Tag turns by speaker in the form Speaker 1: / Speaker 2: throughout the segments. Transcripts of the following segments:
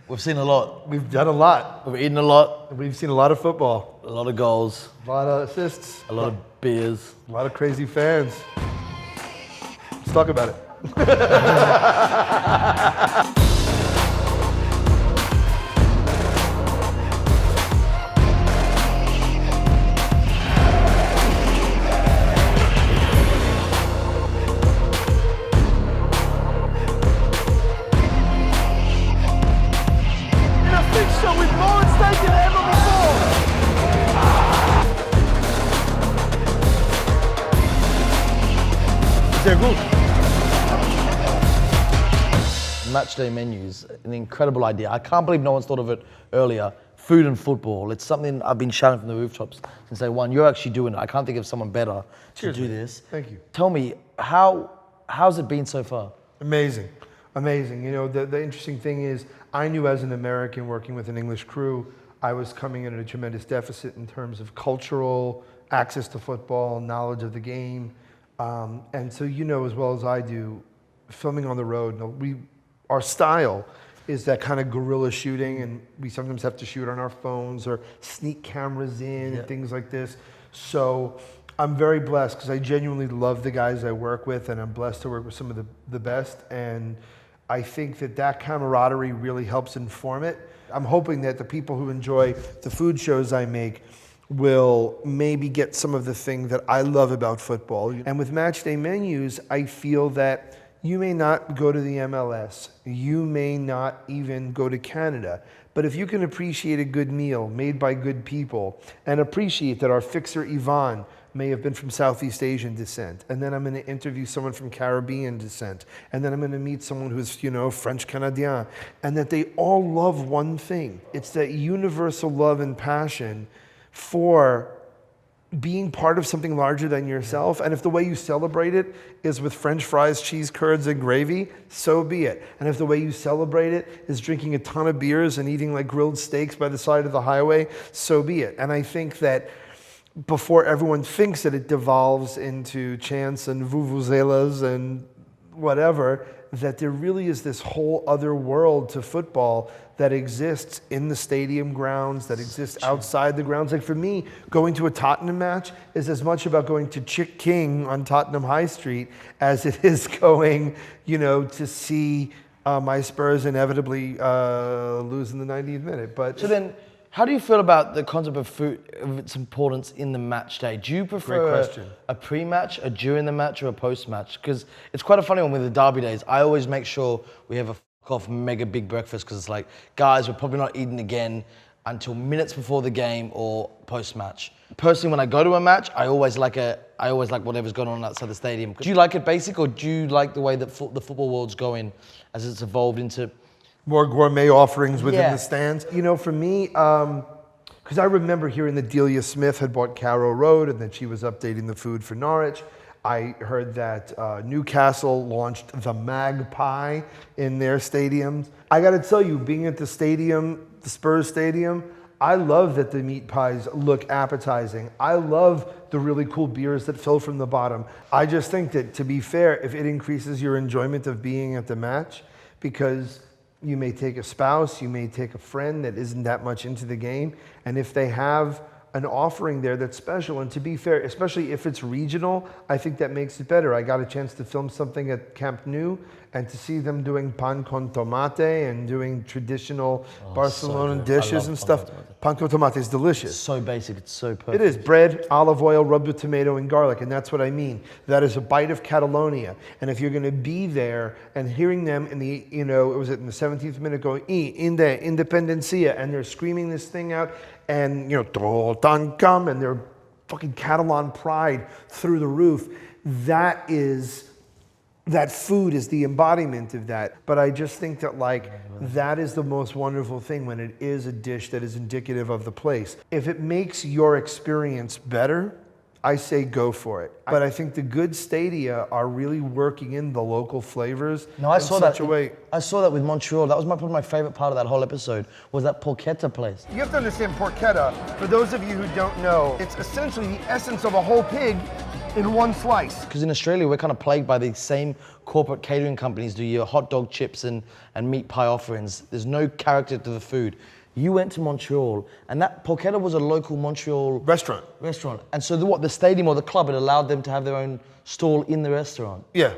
Speaker 1: We've seen a lot.
Speaker 2: We've done a lot.
Speaker 1: We've eaten a lot.
Speaker 2: We've seen a lot of football.
Speaker 1: A lot of goals.
Speaker 2: A lot of assists.
Speaker 1: A lot of beers.
Speaker 2: A lot of crazy fans. Let's talk about it.
Speaker 1: Matchday Menus, an incredible idea. I can't believe no one's thought of it earlier. Food and football. It's something I've been shouting from the rooftops since day one. You're actually doing it. I can't think of someone better to do this.
Speaker 2: Thank you.
Speaker 1: Tell me, how's it been so far?
Speaker 2: Amazing. Amazing. You know, the interesting thing is, I knew as an American working with an English crew, I was coming in at a tremendous deficit in terms of cultural access to football, knowledge of the game. And so you know as well as I do, filming on the road, our style is that kind of guerrilla shooting, and we sometimes have to shoot on our phones or sneak cameras in and things like this. So I'm very blessed because I genuinely love the guys I work with, and I'm blessed to work with some of the best. And I think that camaraderie really helps inform it. I'm hoping that the people who enjoy the food shows I make will maybe get some of the thing that I love about football. And with Matchday Menus, I feel that you may not go to the MLS, you may not even go to Canada, but if you can appreciate a good meal made by good people and appreciate that our fixer Yvonne may have been from Southeast Asian descent, and then I'm going to interview someone from Caribbean descent, and then I'm going to meet someone who's, French Canadian, and that they all love one thing. It's that universal love and passion for being part of something larger than yourself. And if the way you celebrate it is with French fries, cheese curds, and gravy, so be it. And if the way you celebrate it is drinking a ton of beers and eating like grilled steaks by the side of the highway, so be it. And I think that before everyone thinks that it devolves into chants and vuvuzelas and whatever, that there really is this whole other world to football that exists in the stadium grounds, that exists outside the grounds. Like for me, going to a Tottenham match is as much about going to Chick King on Tottenham High Street as it is going, to see my Spurs inevitably lose in the 90th minute. But
Speaker 1: so then, how do you feel about the concept of food, of its importance in the match day? Do you prefer a pre-match, a during the match, or a post-match? Because it's quite a funny one with the derby days. I always make sure we have a off mega big breakfast because it's like, guys, we're probably not eating again until minutes before the game or post-match. Personally, when I go to a match, I always like whatever's going on outside the stadium. Do you like it basic, or do you like the way that the football world's going as it's evolved into
Speaker 2: more gourmet offerings within the stands? For me, because I remember hearing that Delia Smith had bought Carrow Road and that she was updating the food for Norwich. I heard that Newcastle launched the Magpie in their stadiums. I got to tell you, being at the stadium, the Spurs stadium, I love that the meat pies look appetizing. I love the really cool beers that fill from the bottom. I just think that, to be fair, if it increases your enjoyment of being at the match, because you may take a spouse, you may take a friend that isn't that much into the game, and if they have an offering there that's special, and to be fair, especially if it's regional, I think that makes it better. I got a chance to film something at Camp Nou, and to see them doing pan con tomate and doing traditional Barcelonan dishes and stuff. Pan con tomate is delicious.
Speaker 1: So basic, it's so perfect.
Speaker 2: It is bread, olive oil, rubbed with tomato and garlic, and that's what I mean. That is a bite of Catalonia. And if you're going to be there and hearing them in the, it was in the 17th minute going, in the Independencia, and they're screaming this thing out, and, Tancam, and their fucking Catalan pride through the roof, that food is the embodiment of that. But I just think that that is the most wonderful thing when it is a dish that is indicative of the place. If it makes your experience better, I say go for it. But I think the good stadia are really working in the local flavors.
Speaker 1: No, I saw that. I saw that with Montreal. That was probably my favorite part of that whole episode, was that porchetta place.
Speaker 2: You have to understand porchetta. For those of you who don't know, it's essentially the essence of a whole pig in one slice.
Speaker 1: Because in Australia, we're kind of plagued by the same corporate catering companies do your hot dog chips and meat pie offerings. There's no character to the food. You went to Montreal, and that porchetta was a local Montreal
Speaker 2: Restaurant.
Speaker 1: And so the stadium or the club, it allowed them to have their own stall in the restaurant.
Speaker 2: Yeah.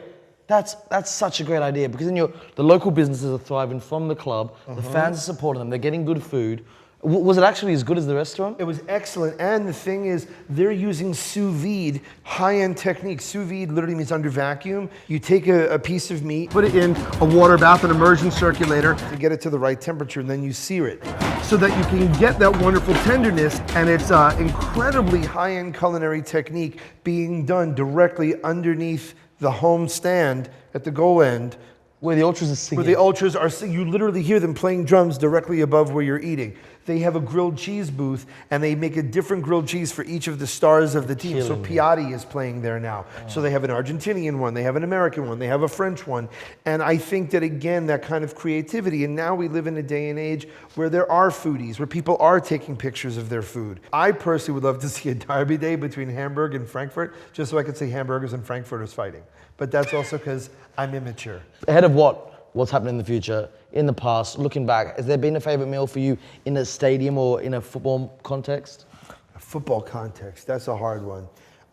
Speaker 1: That's such a great idea, because then the local businesses are thriving from the club, the fans are supporting them, they're getting good food. Was it actually as good as the restaurant?
Speaker 2: It was excellent, and the thing is, they're using sous vide, high-end technique. Sous vide literally means under vacuum. You take a piece of meat, put it in a water bath, an immersion circulator, to get it to the right temperature, and then you sear it, so that you can get that wonderful tenderness, and it's incredibly high-end culinary technique being done directly underneath the home stand at the goal end.
Speaker 1: Where the ultras are singing.
Speaker 2: Where the ultras are singing. You literally hear them playing drums directly above where you're eating. They have a grilled cheese booth, and they make a different grilled cheese for each of the stars of the team. So Piatti is playing there now. So they have an Argentinian one, they have an American one, they have a French one. And I think that, again, that kind of creativity, and now we live in a day and age where there are foodies, where people are taking pictures of their food. I personally would love to see a derby day between Hamburg and Frankfurt, just so I could see hamburgers and Frankfurters fighting. But that's also because I'm immature.
Speaker 1: Ahead of what's happening in the future, in the past, looking back, has there been a favorite meal for you in a stadium or in a football context?
Speaker 2: A football context, that's a hard one.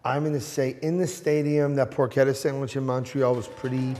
Speaker 2: I'm gonna say in the stadium, that porchetta sandwich in Montreal was pretty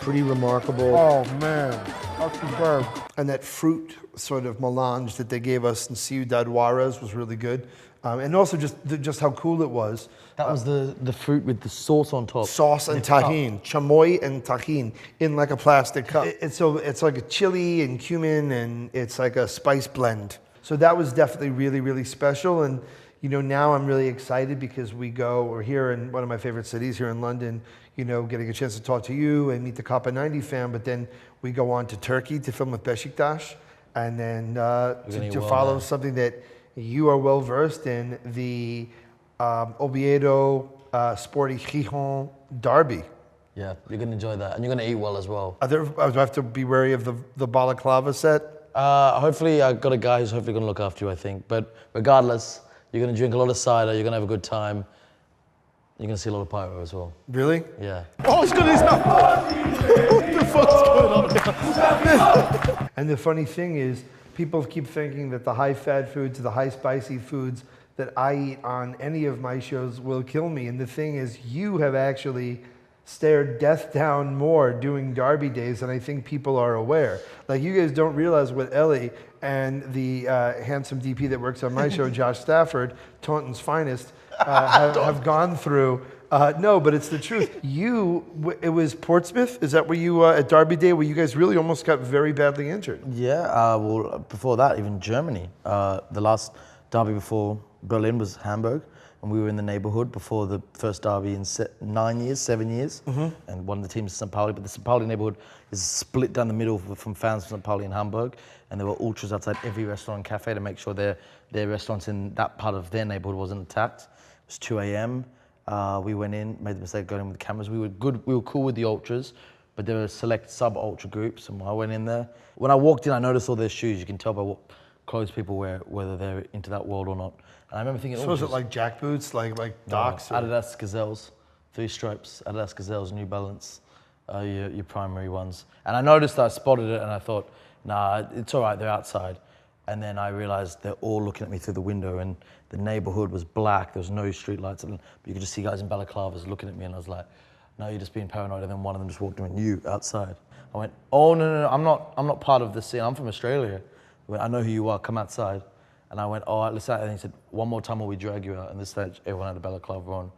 Speaker 2: remarkable. Oh man, that's superb. And that fruit sort of melange that they gave us in Ciudad Juarez was really good. And also just how cool it was.
Speaker 1: That was the fruit with the sauce on top.
Speaker 2: Sauce and tahine, chamoy and tahine in like a plastic cup. It's like a chili and cumin, and it's like a spice blend. So that was definitely really, really special. And now I'm really excited because we're here in one of my favorite cities here in London, getting a chance to talk to you and meet the COPA90 fan, but then we go on to Turkey to film with Beşiktaş, and then to follow something that you are well versed in, the Oviedo Sporting Gijón derby.
Speaker 1: Yeah, you're gonna enjoy that, and you're gonna eat well as well.
Speaker 2: Do I have to be wary of the balaclava set?
Speaker 1: Hopefully, I got a guy who's hopefully gonna look after you, I think. But regardless, you're gonna drink a lot of cider, you're gonna have a good time. You're gonna see a lot of pyro as well.
Speaker 2: Really?
Speaker 1: Yeah.
Speaker 2: Oh, it's good as What the fuck's going on? And the funny thing is, people keep thinking that the high-fat foods, the high-spicy foods that I eat on any of my shows will kill me. And the thing is, you have actually stared death down more doing derby days than I think people are aware. Like, you guys don't realize what Ellie and the handsome DP that works on my show, Josh Stafford, Taunton's finest, have gone through. No, but it's the truth. It was Portsmouth? Is that where you, at Derby Day, where you guys really almost got very badly injured?
Speaker 1: Yeah, well, before that, even Germany. The last derby before Berlin was Hamburg, and we were in the neighborhood before the first derby in 7 years. And one of the teams is St. Pauli, but the St. Pauli neighborhood is split down the middle from fans from St. Pauli and Hamburg, and there were ultras outside every restaurant and cafe to make sure their restaurants in that part of their neighborhood wasn't attacked. It was 2 a.m. We went in, made the mistake of going in with the cameras. We were cool with the ultras, but there were select sub-ultra groups, and I went in there. When I walked in, I noticed all their shoes. You can tell by what clothes people wear, whether they're into that world or not. And I remember thinking,
Speaker 2: so was it like jack boots, like Docs?
Speaker 1: No, Adidas Gazelles, 3 stripes, Adidas Gazelles, New Balance, your primary ones. And I noticed that, I spotted it, and I thought, nah, it's all right, they're outside. And then I realized they're all looking at me through the window, and the neighborhood was black. There was no street lights, but you could just see guys in balaclavas looking at me, and I was like, no, you're just being paranoid. And then one of them just walked in and went, you, outside. I went, oh, no, I'm not part of the scene. I'm from Australia. He went, I know who you are, come outside. And I went, oh, listen, and he said, one more time or we drag you out. And this stage, everyone had a balaclava on.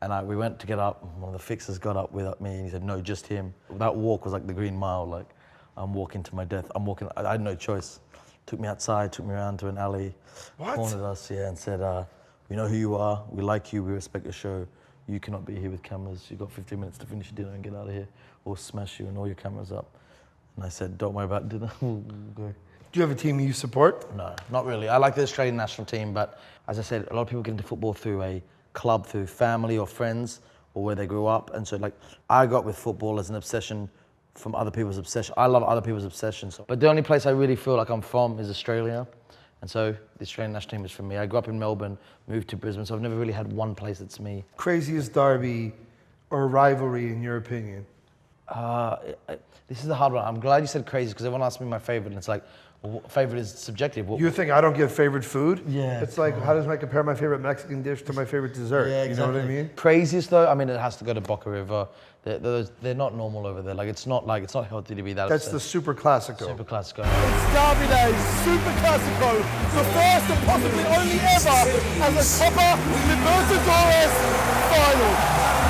Speaker 1: And we went to get up, and one of the fixers got up with me, and he said, no, just him. That walk was like the Green Mile, like, I'm walking to my death. I had no choice. Took me outside, took me around to an alley, cornered us, and said, we know who you are, we like you, we respect your show. You cannot be here with cameras. You've got 15 minutes to finish your dinner and get out of here, or smash you and all your cameras up. And I said, don't worry about dinner, we'll go.
Speaker 2: Do you have a team you support?
Speaker 1: No, not really. I like the Australian national team, but as I said, a lot of people get into football through a club, through family or friends, or where they grew up. And so, like, I got with football as an obsession from other people's obsession. I love other people's obsessions. But the only place I really feel like I'm from is Australia. And so the Australian national team is for me. I grew up in Melbourne, moved to Brisbane, so I've never really had one place that's me.
Speaker 2: Craziest derby or rivalry in your opinion?
Speaker 1: This is a hard one. I'm glad you said crazy because everyone asks me my favorite, and it's like, well, favorite is subjective.
Speaker 2: You think I don't get favorite food?
Speaker 1: Yeah.
Speaker 2: It's like, how does I compare my favorite Mexican dish to my favorite dessert?
Speaker 1: Yeah, exactly.
Speaker 2: You know what I mean?
Speaker 1: Craziest though, I mean, it has to go to Boca River. They're not normal over there. Like it's not healthy to be that.
Speaker 2: That's
Speaker 1: upset.
Speaker 2: the Super Classico.
Speaker 1: Super Classico.
Speaker 3: It's Derby Day, Super Classico, the first and possibly only ever as a COPA90 Stories final.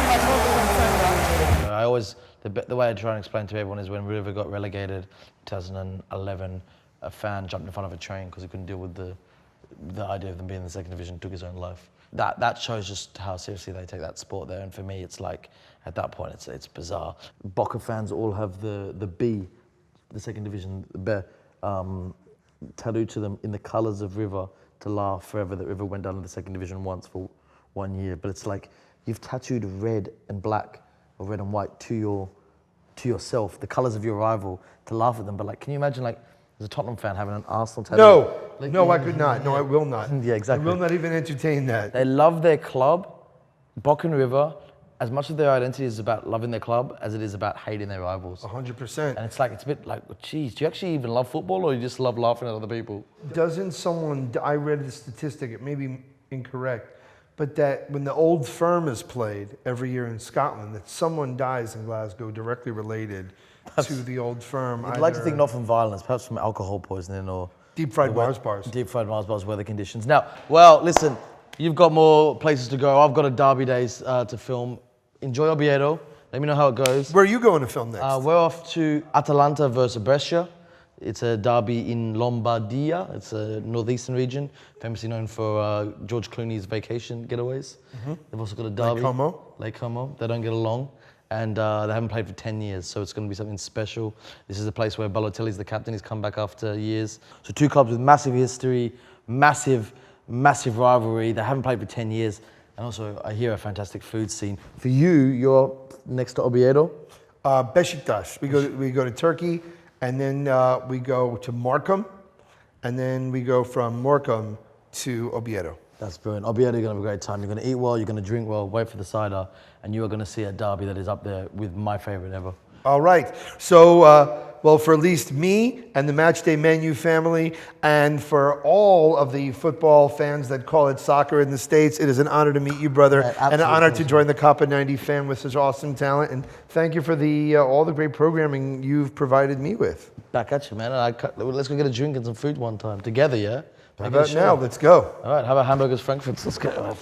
Speaker 3: I can't believe I'm saying that.
Speaker 1: I always, the way I try and explain to everyone is when River got relegated in 2011, a fan jumped in front of a train because he couldn't deal with the idea of them being in the second division, took his own life. That shows just how seriously they take that sport there, and for me it's like, at that point it's bizarre. Boca fans all have the B, the second division, tattooed to them in the colours of River to laugh forever that River went down to the second division once for 1 year. But it's like, you've tattooed red and black or red and white to yourself, the colours of your rival, to laugh at them. But like, can you imagine like, as a Tottenham fan having an Arsenal tattoo?
Speaker 2: No,
Speaker 1: like,
Speaker 2: no, I could not. No, I will not.
Speaker 1: Yeah, exactly.
Speaker 2: I will not even entertain that.
Speaker 1: They love their club, Boca and River, as much of their identity is about loving their club as it is about hating their rivals.
Speaker 2: 100%.
Speaker 1: And it's like, it's a bit like, geez, do you actually even love football or you just love laughing at other people?
Speaker 2: Doesn't someone, I read the statistic, it may be incorrect, but that when the Old Firm is played every year in Scotland, that someone dies in Glasgow directly related to the Old Firm.
Speaker 1: I'd like to think not from violence, perhaps from alcohol poisoning or
Speaker 2: deep fried Mars bars.
Speaker 1: Deep fried Mars bars, weather conditions. Now, well, listen, you've got more places to go. I've got a Derby Days to film. Enjoy Oviedo. Let me know how it goes.
Speaker 2: Where are you going to film next?
Speaker 1: We're off to Atalanta versus Brescia. It's a derby in Lombardia. It's a northeastern region, famously known for George Clooney's vacation getaways. Mm-hmm. They've also got a derby. Lake Como. They don't get along. And they haven't played for 10 years, so it's going to be something special. This is a place where Balotelli's the captain. He's come back after years. So two clubs with massive history, massive rivalry. They haven't played for 10 years. And also, I hear a fantastic food scene. For you, you're next to Oviedo?
Speaker 2: Beşiktaş. We go to Turkey, and then we go to Morecambe, and then we go from Morecambe to Oviedo.
Speaker 1: That's brilliant. Oviedo, you're going to have a great time. You're going to eat well, you're going to drink well, wait for the cider, and you are going to see a derby that is up there with my favorite ever.
Speaker 2: All right. So, well, for at least me and the Matchday Menu family, and for all of the football fans that call it soccer in the States, it is an honor to meet you, brother, and an honor to join the COPA90 fan with such awesome talent. And thank you for all the great programming you've provided me with.
Speaker 1: Back at you, man. Let's go get a drink and some food one time together, yeah?
Speaker 2: How about now? Let's go.
Speaker 1: All right, how about hamburgers, frankfurts? Let's go.